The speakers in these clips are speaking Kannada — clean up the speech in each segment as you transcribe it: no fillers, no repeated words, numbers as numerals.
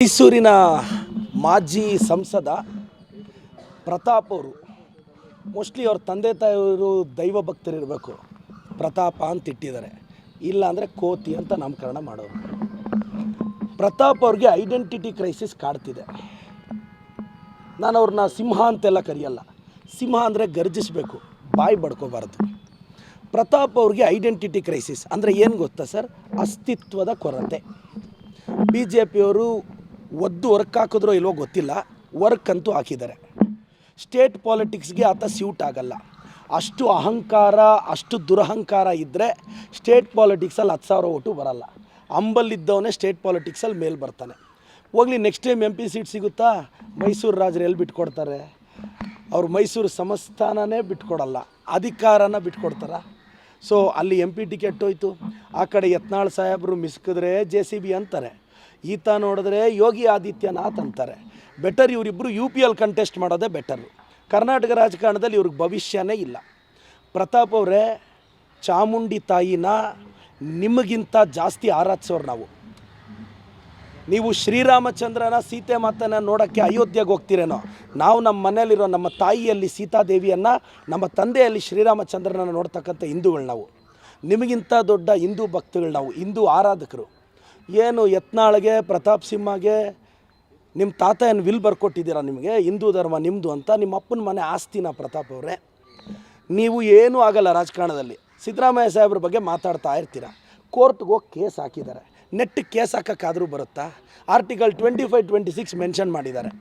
ಮೈಸೂರಿನ ಮಾಜಿ ಸಂಸದ ಪ್ರತಾಪ್ ಅವರು ಮೋಸ್ಟ್ಲಿ ಅವ್ರ ತಂದೆ ತಾಯಿಯವರು ದೈವ ಭಕ್ತರಿರಬೇಕು. ಪ್ರತಾಪ ಅಂತ ಇಟ್ಟಿದ್ದಾರೆ, ಇಲ್ಲ ಅಂದರೆ ಕೋತಿ ಅಂತ ನಾಮಕರಣ ಮಾಡೋರು. ಪ್ರತಾಪ್ ಅವ್ರಿಗೆ ಐಡೆಂಟಿಟಿ ಕ್ರೈಸಿಸ್ ಕಾಡ್ತಿದೆ. ನಾನು ಅವ್ರನ್ನ ಸಿಂಹ ಅಂತೆಲ್ಲ ಕರೆಯಲ್ಲ. ಸಿಂಹ ಅಂದರೆ ಗರ್ಜಿಸಬೇಕು, ಬಾಯಿ ಬಡ್ಕೋಬಾರ್ದು. ಪ್ರತಾಪ್ ಅವ್ರಿಗೆ ಐಡೆಂಟಿಟಿ ಕ್ರೈಸಿಸ್ ಅಂದರೆ ಏನು ಗೊತ್ತಾ ಸರ್? ಅಸ್ತಿತ್ವದ ಕೊರತೆ. ಬಿ ಜೆ ಪಿಯವರು ಒದ್ದು ವರ್ಕ್ ಹಾಕಿದ್ರೋ ಇಲ್ವೋ ಗೊತ್ತಿಲ್ಲ, ವರ್ಕ್ ಅಂತೂ ಹಾಕಿದ್ದಾರೆ. ಸ್ಟೇಟ್ ಪಾಲಿಟಿಕ್ಸ್ಗೆ ಆತ ಸ್ಯೂಟ್ ಆಗಲ್ಲ. ಅಷ್ಟು ಅಹಂಕಾರ, ಅಷ್ಟು ದುರಹಂಕಾರ ಇದ್ದರೆ ಸ್ಟೇಟ್ ಪಾಲಿಟಿಕ್ಸಲ್ಲಿ 10,000 ಓಟು ಬರಲ್ಲ. ಅಂಬಲ್ಲಿದ್ದವನೇ ಸ್ಟೇಟ್ ಪಾಲಿಟಿಕ್ಸಲ್ಲಿ ಮೇಲೆ ಬರ್ತಾನೆ. ಹೋಗಲಿ, ನೆಕ್ಸ್ಟ್ ಟೈಮ್ MP ಸೀಟ್ ಸಿಗುತ್ತಾ? ಮೈಸೂರು ರಾಜರು ಎಲ್ಲಿ ಬಿಟ್ಕೊಡ್ತಾರೆ? ಅವ್ರು ಮೈಸೂರು ಸಂಸ್ಥಾನನೇ ಬಿಟ್ಕೊಡಲ್ಲ, ಅಧಿಕಾರನ ಬಿಟ್ಕೊಡ್ತಾರ? ಸೊ ಅಲ್ಲಿ MP ಟಿಕೆಟ್ ಹೋಯ್ತು. ಆ ಕಡೆ ಯತ್ನಾಳ್ ಸಾಹೇಬರು ಮಿಸ್ಕಿದ್ರೆ JCB ಅಂತಾರೆ, ಈತ ನೋಡಿದ್ರೆ ಯೋಗಿ ಆದಿತ್ಯನಾಥ್ ಅಂತಾರೆ. ಬೆಟರ್ ಇವರಿಬ್ಬರು UPL ಕಂಟೆಸ್ಟ್ ಮಾಡೋದೇ ಬೆಟರು. ಕರ್ನಾಟಕ ರಾಜಕಾರಣದಲ್ಲಿ ಇವ್ರಿಗೆ ಭವಿಷ್ಯನೇ ಇಲ್ಲ. ಪ್ರತಾಪ್ ಅವರೇ, ಚಾಮುಂಡಿ ತಾಯಿನ ನಿಮಗಿಂತ ಜಾಸ್ತಿ ಆರಾಧಿಸೋರು ನಾವು. ನೀವು ಶ್ರೀರಾಮಚಂದ್ರನ ಸೀತೆ ಮಾತನ್ನು ನೋಡೋಕ್ಕೆ ಅಯೋಧ್ಯೆಗೆ ಹೋಗ್ತೀರೇನೋ, ನಾವು ನಮ್ಮ ಮನೆಯಲ್ಲಿರೋ ನಮ್ಮ ತಾಯಿಯಲ್ಲಿ ಸೀತಾದೇವಿಯನ್ನು, ನಮ್ಮ ತಂದೆಯಲ್ಲಿ ಶ್ರೀರಾಮಚಂದ್ರನ ನೋಡ್ತಕ್ಕಂಥ ಹಿಂದೂಗಳು ನಾವು. ನಿಮಗಿಂತ ದೊಡ್ಡ ಹಿಂದೂ ಭಕ್ತಗಳು ನಾವು, ಹಿಂದೂ ಆರಾಧಕರು. ಏನು ಯತ್ನಾಳ್ಗೆ, ಪ್ರತಾಪ್ ಸಿಂಹಗೆ ನಿಮ್ಮ ತಾತ ಏನು ವಿಲ್ ಬರ್ಕೊಟ್ಟಿದ್ದೀರಾ ನಿಮಗೆ ಹಿಂದೂ ಧರ್ಮ ನಿಮ್ಮದು ಅಂತ? ನಿಮ್ಮ ಅಪ್ಪನ ಮನೆ ಆಸ್ತಿನ ಪ್ರತಾಪ್ ಅವರೇ? ನೀವು ಏನೂ ಆಗಲ್ಲ ರಾಜಕಾರಣದಲ್ಲಿ. ಸಿದ್ದರಾಮಯ್ಯ ಸಾಹೇಬ್ರ ಬಗ್ಗೆ ಮಾತಾಡ್ತಾ ಇರ್ತೀರ. ಕೋರ್ಟ್ಗೆ ಹೋಗಿ ಕೇಸ್ ಹಾಕಿದ್ದಾರೆ. ನೆಟ್ಟಿಗೆ ಕೇಸ್ ಹಾಕೋಕ್ಕಾದರೂ ಬರುತ್ತಾ? ಆರ್ಟಿಕಲ್ 25, 26 ಮೆನ್ಷನ್ ಮಾಡಿದ್ದಾರೆ.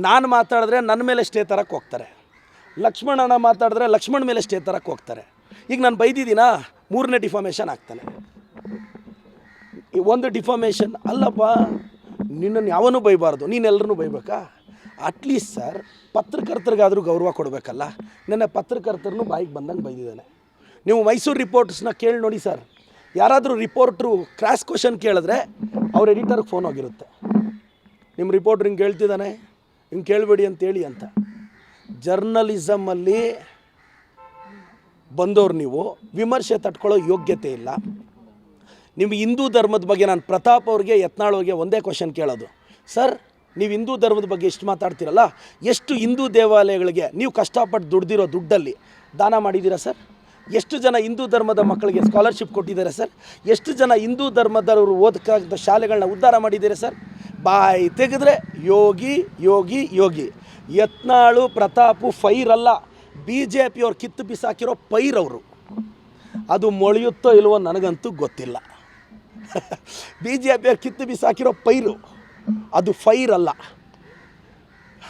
ನಾನು ಮಾತಾಡಿದ್ರೆ ನನ್ನ ಮೇಲೆ ಸ್ಟೇ ತರಕ್ಕೆ ಹೋಗ್ತಾರೆ. ಲಕ್ಷ್ಮಣನ ಮಾತಾಡಿದ್ರೆ ಲಕ್ಷ್ಮಣ ಮೇಲೆ ಸ್ಟೇ ತರಕ್ಕೆ ಹೋಗ್ತಾರೆ. ಈಗ ನಾನು ಬೈದಿದ್ದೀನಾ, 3ನೇ ಡಿಫಾಮೇಷನ್ ಆಗ್ತಾನೆ. ಒಂದು ಡಿಫಾಮೇಷನ್ ಅಲ್ಲಪ್ಪ, ನಿನ್ನನ್ನು ಯಾವನೂ ಬೈಬಾರ್ದು, ನೀನೆಲ್ಲರೂ ಬೈಬೇಕಾ? ಅಟ್ಲೀಸ್ಟ್ ಸರ್, ಪತ್ರಕರ್ತರಿಗಾದರೂ ಗೌರವ ಕೊಡಬೇಕಲ್ಲ. ನನ್ನ ಪತ್ರಕರ್ತರನ್ನು ಬಾಯಿಗೆ ಬಂದಂಗೆ ಬೈದಿದ್ದಾನೆ. ನೀವು ಮೈಸೂರು ರಿಪೋರ್ಟರ್ಸ್ನ ಕೇಳಿ ನೋಡಿ ಸರ್. ಯಾರಾದರೂ ರಿಪೋರ್ಟ್ರು ಕ್ರಾಸ್ ಕ್ವಶನ್ ಕೇಳಿದ್ರೆ ಅವ್ರ ಎಡಿಟರ್ಗೆ ಫೋನ್ ಹೋಗಿರುತ್ತೆ, ನಿಮ್ಮ ರಿಪೋರ್ಟ್ರ್ ಹಿಂಗೆ ಕೇಳ್ತಿದ್ದಾನೆ, ಹಿಂಗೆ ಕೇಳಬೇಡಿ ಅಂತೇಳಿ ಅಂತ. ಜರ್ನಲಿಸಮಲ್ಲಿ ಬಂದವ್ರು ನೀವು, ವಿಮರ್ಶೆ ತಟ್ಕೊಳ್ಳೋ ಯೋಗ್ಯತೆ ಇಲ್ಲ. ನಿಮಗೆ ಹಿಂದೂ ಧರ್ಮದ ಬಗ್ಗೆ ನಾನು ಪ್ರತಾಪ್ ಅವ್ರಿಗೆ, ಯತ್ನಾಳ್ ಅವ್ರಿಗೆ ಒಂದೇ ಕ್ವಶನ್ ಕೇಳೋದು, ಸರ್ ನೀವು ಹಿಂದೂ ಧರ್ಮದ ಬಗ್ಗೆ ಎಷ್ಟು ಮಾತಾಡ್ತೀರಲ್ಲ, ಎಷ್ಟು ಹಿಂದೂ ದೇವಾಲಯಗಳಿಗೆ ನೀವು ಕಷ್ಟಪಟ್ಟು ದುಡ್ದಿರೋ ದುಡ್ಡಲ್ಲಿ ದಾನ ಮಾಡಿದ್ದೀರಾ ಸರ್? ಎಷ್ಟು ಜನ ಹಿಂದೂ ಧರ್ಮದ ಮಕ್ಕಳಿಗೆ ಸ್ಕಾಲರ್ಶಿಪ್ ಕೊಟ್ಟಿದ್ದಾರೆ ಸರ್? ಎಷ್ಟು ಜನ ಹಿಂದೂ ಧರ್ಮದವರು ಓದಕ್ಕಾಗದ ಶಾಲೆಗಳನ್ನ ಉದ್ಧಾರ ಮಾಡಿದ್ದೀರಾ ಸರ್? ಬಾಯಿ ತೆಗೆದ್ರೆ ಯೋಗಿ ಯೋಗಿ ಯೋಗಿ. ಯತ್ನಾಳು ಪ್ರತಾಪು ಫೈರಲ್ಲ, BJP ಅವ್ರು ಕಿತ್ತು ಬಿಸಾಕಿರೋ ಪೈರವರು. ಅದು ಮೊಳೆಯುತ್ತೋ ಇಲ್ವೋ ನನಗಂತೂ ಗೊತ್ತಿಲ್ಲ. BJP ಅವ್ರು ಕಿತ್ತು ಬಿಸಾಕಿರೋ ಪೈರು, ಅದು ಫೈರಲ್ಲ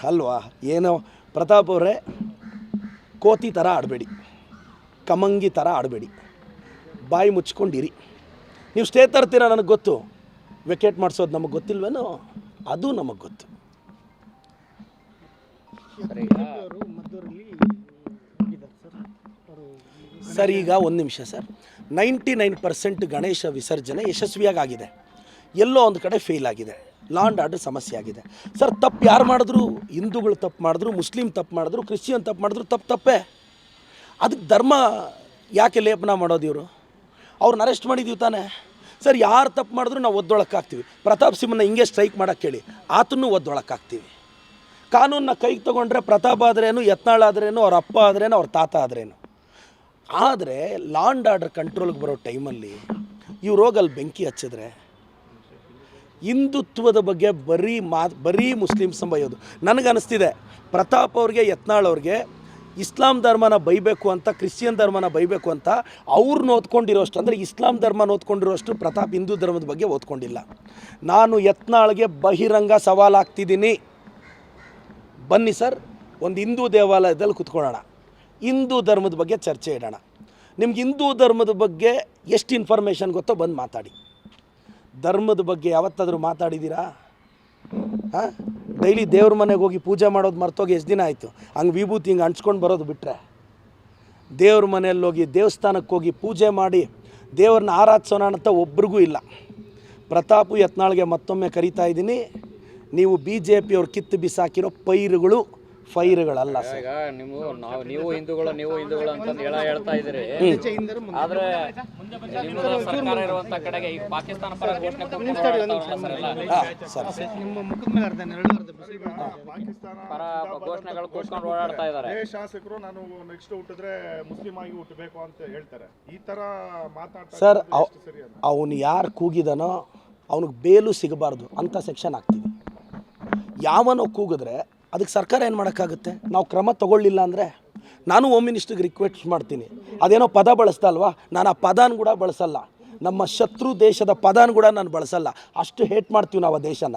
ಅಲ್ವಾ? ಏನೋ ಪ್ರತಾಪ್ ಅವರೇ, ಕೋತಿ ಥರ ಆಡಬೇಡಿ, ಕಮಂಗಿ ಥರ ಆಡಬೇಡಿ, ಬಾಯಿ ಮುಚ್ಕೊಂಡಿರಿ. ನೀವು ಸ್ಟೇ ತರ್ತೀರ ನನಗೆ ಗೊತ್ತು, ವೆಕೇಟ್ ಮಾಡಿಸೋದು ನಮಗೆ ಗೊತ್ತಿಲ್ವೇನೋ? ಅದು ನಮಗೆ ಗೊತ್ತು. ಸರ್ ಈಗ ಒಂದು ನಿಮಿಷ ಸರ್, 99% ಗಣೇಶ ವಿಸರ್ಜನೆ ಯಶಸ್ವಿಯಾಗಿ ಆಗಿದೆ. ಎಲ್ಲೋ ಒಂದು ಕಡೆ ಫೇಲ್ ಆಗಿದೆ, ಲಾ ಆ್ಯಂಡ್ ಆರ್ಡರ್ ಸಮಸ್ಯೆ ಆಗಿದೆ. ಸರ್ ತಪ್ಪು ಯಾರು ಮಾಡಿದ್ರು? ಹಿಂದೂಗಳು ತಪ್ಪು ಮಾಡಿದ್ರು, ಮುಸ್ಲಿಂ ತಪ್ಪು ಮಾಡಿದ್ರು, ಕ್ರಿಶ್ಚಿಯನ್ ತಪ್ಪು ಮಾಡಿದ್ರು, ತಪ್ಪೇ. ಅದಕ್ಕೆ ಧರ್ಮ ಯಾಕೆ ಲೇಪನ ಮಾಡೋದು? ಇವರು ಅವ್ರನ್ನ ಅರೆಸ್ಟ್ ಮಾಡಿದ್ದೀವಿ ತಾನೆ ಸರ್. ಯಾರು ತಪ್ಪು ಮಾಡಿದ್ರು ನಾವು ಒದ್ದೊಳಕ್ಕಾಗ್ತೀವಿ. ಪ್ರತಾಪ್ ಸಿಂಹನ ಹಿಂಗೆ ಸ್ಟ್ರೈಕ್ ಮಾಡೋಕ್ಕೆ ಹೇಳಿ, ಆತನೂ ಒದ್ದೊಳಕ್ಕಾಗ್ತೀವಿ. ಕಾನೂನನ್ನ ಕೈಗೆ ತೊಗೊಂಡ್ರೆ ಪ್ರತಾಪ್ ಆದ್ರೇನು, ಯತ್ನಾಳ್ ಆದ್ರೇನು, ಅವ್ರ ಅಪ್ಪ ಆದ್ರೇನು, ಅವ್ರ ತಾತ ಆದ್ರೇನು. ಆದರೆ ಲಾ ಆ್ಯಂಡ್ ಆರ್ಡರ್ ಕಂಟ್ರೋಲ್ಗೆ ಬರೋ ಟೈಮಲ್ಲಿ ಇವ್ರು ಹೋಗಲ್ಲಿ ಬೆಂಕಿ ಹಚ್ಚಿದ್ರೆ ಹಿಂದುತ್ವದ ಬಗ್ಗೆ ಬರೀ ಮುಸ್ಲಿಮ್ಸ್ ಬೈಯೋದು. ನನಗನ್ನಿಸ್ತಿದೆ ಪ್ರತಾಪ್ ಅವ್ರಿಗೆ, ಯತ್ನಾಳ್ ಅವ್ರಿಗೆ ಇಸ್ಲಾಂ ಧರ್ಮನ ಬೈಬೇಕು ಅಂತ, ಕ್ರಿಶ್ಚಿಯನ್ ಧರ್ಮನ ಬೈಬೇಕು ಅಂತ ಅವ್ರನ್ನ ಓದ್ಕೊಂಡಿರೋಷ್ಟು, ಅಂದರೆ ಇಸ್ಲಾಂ ಧರ್ಮನ ಓದ್ಕೊಂಡಿರೋಷ್ಟು ಪ್ರತಾಪ್ ಹಿಂದೂ ಧರ್ಮದ ಬಗ್ಗೆ ಓದ್ಕೊಂಡಿಲ್ಲ. ನಾನು ಯತ್ನಾಳ್ಗೆ ಬಹಿರಂಗ ಸವಾಲಾಗ್ತಿದ್ದೀನಿ, ಬನ್ನಿ ಸರ್ ಒಂದು ಹಿಂದೂ ದೇವಾಲಯದಲ್ಲಿ ಕೂತ್ಕೊಳ್ಳೋಣ, ಹಿಂದೂ ಧರ್ಮದ ಬಗ್ಗೆ ಚರ್ಚೆ ಇಡೋಣ. ನಿಮ್ಗೆ ಹಿಂದೂ ಧರ್ಮದ ಬಗ್ಗೆ ಎಷ್ಟು ಇನ್ಫಾರ್ಮೇಷನ್ ಗೊತ್ತೋ ಬಂದು ಮಾತಾಡಿ. ಧರ್ಮದ ಬಗ್ಗೆ ಯಾವತ್ತಾದರೂ ಮಾತಾಡಿದ್ದೀರಾ? ಹಾಂ, ಡೈಲಿ ದೇವ್ರ ಮನೆಗೆ ಹೋಗಿ ಪೂಜೆ ಮಾಡೋದು ಮರ್ತೋಗಿ ಎಷ್ಟು ದಿನ ಆಯಿತು? ಹಂಗೆ ವಿಭೂತಿ ಹಿಂಗೆ ಅಂಟ್ಸ್ಕೊಂಡು ಬರೋದು ಬಿಟ್ಟರೆ, ದೇವ್ರ ಮನೆಯಲ್ಲಿ ಹೋಗಿ ದೇವಸ್ಥಾನಕ್ಕೆ ಹೋಗಿ ಪೂಜೆ ಮಾಡಿ ದೇವ್ರನ್ನ ಆರಾಧಿಸೋಣ ಅಂತ ಒಬ್ರಿಗೂ ಇಲ್ಲ. ಪ್ರತಾಪು ಯತ್ನಾಳ್ಗೆ ಮತ್ತೊಮ್ಮೆ ಕರಿತಾ ಇದ್ದೀನಿ, ನೀವು BJP ಅವ್ರು ಕಿತ್ತು ಬಿಸಾಕಿರೋ ಪೈರುಗಳು, ಫೈರ್ಗಳಲ್ಲ ಸರ್. ಈಗ ನೀವು ಹಿಂದೂಗಳು ಅಂತಂದು ಹೇಳ್ತಾ ಇದ್ದೀರಿ. ಆದ್ರೆ ನಿಮ್ಮದು ಸರ್ಕಾರ ಇರುವಂತ ಕಡೆಗೆ ಈಗ ಪಾಕಿಸ್ತಾನ ಪರ ಘೋಷಣೆ ಪರ ಘೋಷಣೆಗಳು ಕೂತ್ಕೊಂಡು ಓಡಾಡ್ತಾ ಇದ್ದಾರೆ. ಶಾಸಕರು ನಾನು ನೆಕ್ಸ್ಟ್ ಹುಟ್ಟಿದ್ರೆ ಮುಸ್ಲಿಂ ಆಗಿ ಹುಟ್ಟಬೇಕು ಅಂತ ಹೇಳ್ತಾರೆ. ಈ ತರ ಮಾತಾಡ್ತಾರೆ ಸರ್. ಅವನು ಯಾರು ಕೂಗಿದಾನೋ ಅವನಿಗೆ ಬೇಲು ಸಿಗಬಾರ್ದು ಅಂತ ಸೆಕ್ಷನ್ ಹಾಕ್ತೀವಿ. ಯಾವನೋ ಕೂಗಿದ್ರೆ ಅದಕ್ಕೆ ಸರ್ಕಾರ ಏನು ಮಾಡೋಕ್ಕಾಗುತ್ತೆ? ನಾವು ಕ್ರಮ ತಗೊಳ್ಳಿಲ್ಲ ಅಂದರೆ ನಾನು ಹೋಮ್ ಮಿನಿಸ್ಟ್ರಿಗೆ ರಿಕ್ವೆಸ್ಟ್ ಮಾಡ್ತೀನಿ. ಅದೇನೋ ಪದ ಬಳಸ್ತಾ ಅಲ್ವಾ, ನಾನು ಆ ಪದಾನ ಕೂಡ ಬಳಸಲ್ಲ. ನಮ್ಮ ಶತ್ರು ದೇಶದ ಪದಾನ ಕೂಡ ನಾನು ಬಳಸಲ್ಲ. ಅಷ್ಟು ಹೇಟ್ ಮಾಡ್ತೀವಿ ನಾವು ಆ ದೇಶನ.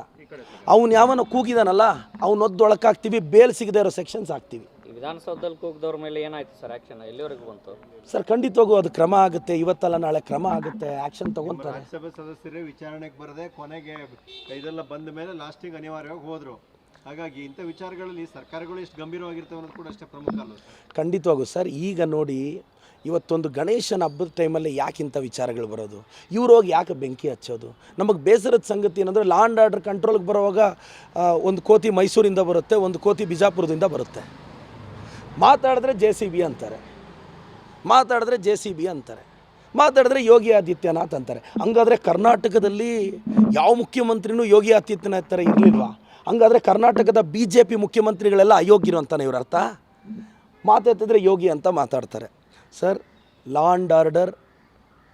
ಅವ್ನು ಯಾವನೋ ಕೂಗಿದಾನಲ್ಲ ಅವ್ನು ಒದ್ದೊಳಕಾಗ್ತೀವಿ, ಬೇಲ್ ಸಿಗದೆ ಇರೋ ಸೆಕ್ಷನ್ಸ್ ಹಾಕ್ತೀವಿ. ವಿಧಾನಸೌಧದಲ್ಲಿ ಕೂಗಿದವ್ರ ಮೇಲೆ ಏನಾಯ್ತು ಸರ್ ಆಕ್ಷನ್? ಎಲ್ಲಿವರೆಗೂ ಬಂತು ಸರ್? ಖಂಡಿತವಾಗೂ ಅದು ಕ್ರಮ ಆಗುತ್ತೆ. ಇವತ್ತಲ್ಲ ನಾಳೆ ಕ್ರಮ ಆಗುತ್ತೆ, ಆ್ಯಕ್ಷನ್ ತಗೊತಾರೆ. ರಾಜ್ಯಸಭೆ ಸದಸ್ಯರೇ ವಿಚಾರಣೆಗೆ ಬರದೆ ಕೊನೆಗೆ ಇದೆಲ್ಲ ಬಂದ ಮೇಲೆ ಲಾಸ್ಟಿಗೆ ಅನಿವಾರ್ಯವಾಗಿ ಹೋದರು. ಹಾಗಾಗಿ ಇಂಥ ವಿಚಾರಗಳಲ್ಲಿ ಸರ್ಕಾರಗಳು ಎಷ್ಟು ಗಂಭೀರವಾಗಿರ್ತವೆ ಅನ್ನೋದು ಕೂಡ ಅಷ್ಟೇ ಪ್ರಮುಖ ಅಲ್ಲ? ಖಂಡಿತವಾಗೂ ಸರ್. ಈಗ ನೋಡಿ, ಇವತ್ತೊಂದು ಗಣೇಶನ ಹಬ್ಬದ ಟೈಮಲ್ಲಿ ಯಾಕೆ ಇಂಥ ವಿಚಾರಗಳು ಬರೋದು? ಇವ್ರು ಹೋಗಿ ಯಾಕೆ ಬೆಂಕಿ ಹಚ್ಚೋದು? ನಮಗೆ ಬೇಸರದ ಸಂಗತಿ ಏನಂದರೆ ಲಾ ಆ್ಯಂಡ್ ಆರ್ಡರ್ ಕಂಟ್ರೋಲ್ಗೆ ಬರುವಾಗ ಒಂದು ಕೋತಿ ಮೈಸೂರಿಂದ ಬರುತ್ತೆ, ಒಂದು ಕೋತಿ ಬಿಜಾಪುರದಿಂದ ಬರುತ್ತೆ. ಮಾತಾಡಿದ್ರೆ JCB ಅಂತಾರೆ, ಮಾತಾಡಿದ್ರೆ ಯೋಗಿ ಆದಿತ್ಯನಾಥ್ ಅಂತಾರೆ. ಹಂಗಾದರೆ ಕರ್ನಾಟಕದಲ್ಲಿ ಯಾವ ಮುಖ್ಯಮಂತ್ರಿನೂ ಯೋಗಿ ಆದಿತ್ಯನಾಥ್ ಥರ ಇರಲಿಲ್ವಾ? ಹಂಗಾದರೆ ಕರ್ನಾಟಕದ BJP ಮುಖ್ಯಮಂತ್ರಿಗಳೆಲ್ಲ ಅಯೋಗ್ಯರು ಅಂತಾನೆ ಇವ್ರ ಅರ್ಥ? ಮಾತಾಡ್ತಿದ್ರೆ ಯೋಗಿ ಅಂತ ಮಾತಾಡ್ತಾರೆ. ಸರ್, ಲಾ ಆ್ಯಂಡ್ ಆರ್ಡರ್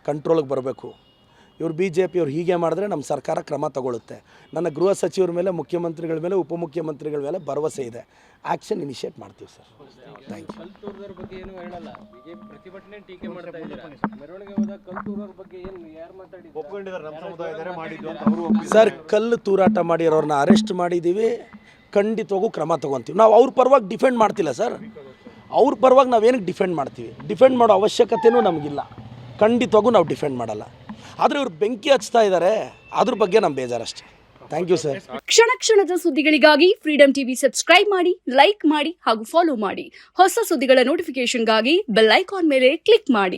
ಕಂಟ್ರೋಲಿಗೆ ಬರಬೇಕು. ಇವ್ರು BJP ಅವ್ರು ಹೀಗೆ ಮಾಡಿದ್ರೆ ನಮ್ಮ ಸರ್ಕಾರ ಕ್ರಮ ತಗೊಳ್ಳುತ್ತೆ. ನನ್ನ ಗೃಹ ಸಚಿವರ ಮೇಲೆ, ಮುಖ್ಯಮಂತ್ರಿಗಳ ಮೇಲೆ, ಉಪಮುಖ್ಯಮಂತ್ರಿಗಳ ಮೇಲೆ ಭರವಸೆ ಇದೆ. ಆ್ಯಕ್ಷನ್ ಇನಿಷಿಯೇಟ್ ಮಾಡ್ತೀವಿ ಸರ್. Thank you. ಬಗ್ಗೆ ಏನು ಹೇಳಲ್ಲ, ಬಿಜೆಪಿ ಪ್ರತಿಭಟನೆ ಟೀಕೆ ಮಾಡ್ತಾ ಇದ್ದಾರೆ. ಮೆರವಣಿಗೆ ಹೋದ ಕಲ್ತೂರವ್ರ ಬಗ್ಗೆ ಏನು ಯಾರು ಮಾತಾಡಿದ್ರು? ಒಪ್ಕೊಂಡಿದ್ದಾರೆ, ನಮ್ಮ ಸಮುದಾಯದವರೇ ಮಾಡಿದ್ದು ಅಂತ ಅವರು ಒಪ್ಪಿದ್ದಾರೆ. ಸರ್, ಕಲ್ಲು ತೂರಾಟ ಮಾಡಿರೋರನ್ನ ಅರೆಸ್ಟ್ ಮಾಡಿದ್ದೀವಿ. ಖಂಡಿತವಾಗೂ ಕ್ರಮ ತೊಗೊತೀವಿ. ನಾವು ಅವ್ರ ಪರವಾಗಿ ಡಿಫೆಂಡ್ ಮಾಡ್ತಿಲ್ಲ ಸರ್. ಅವ್ರ ಪರವಾಗಿ ನಾವೇನಕ್ಕೆ ಡಿಫೆಂಡ್ ಮಾಡ್ತೀವಿ? ಡಿಫೆಂಡ್ ಮಾಡೋ ಅವಶ್ಯಕತೆಯೂ ನಮಗಿಲ್ಲ. ಖಂಡಿತವಾಗೂ ನಾವು ಡಿಫೆಂಡ್ ಮಾಡಲ್ಲ. ಆದರೆ ಇವ್ರು ಬೆಂಕಿ ಹಚ್ತಾ ಇದ್ದಾರೆ, ಅದ್ರ ಬಗ್ಗೆ ನಮ್ಮ ಬೇಜಾರಷ್ಟೇ. Thank you sir. ಕ್ಷಣ ಕ್ಷಣದ ಸುದ್ದಿಗಳಿಗಾಗಿ ಫ್ರೀಡಂ ಟಿವಿ ಸಬ್ಸ್ಕ್ರೈಬ್ ಮಾಡಿ, ಲೈಕ್ ಮಾಡಿ ಹಾಗೂ ಫಾಲೋ ಮಾಡಿ. ಹೊಸ ಸುದ್ದಿಗಳ ನೋಟಿಫಿಕೇಶನ್ಗಾಗಿ ಬೆಲ್ ಐಕಾನ್ ಮೇಲೆ ಕ್ಲಿಕ್ ಮಾಡಿ.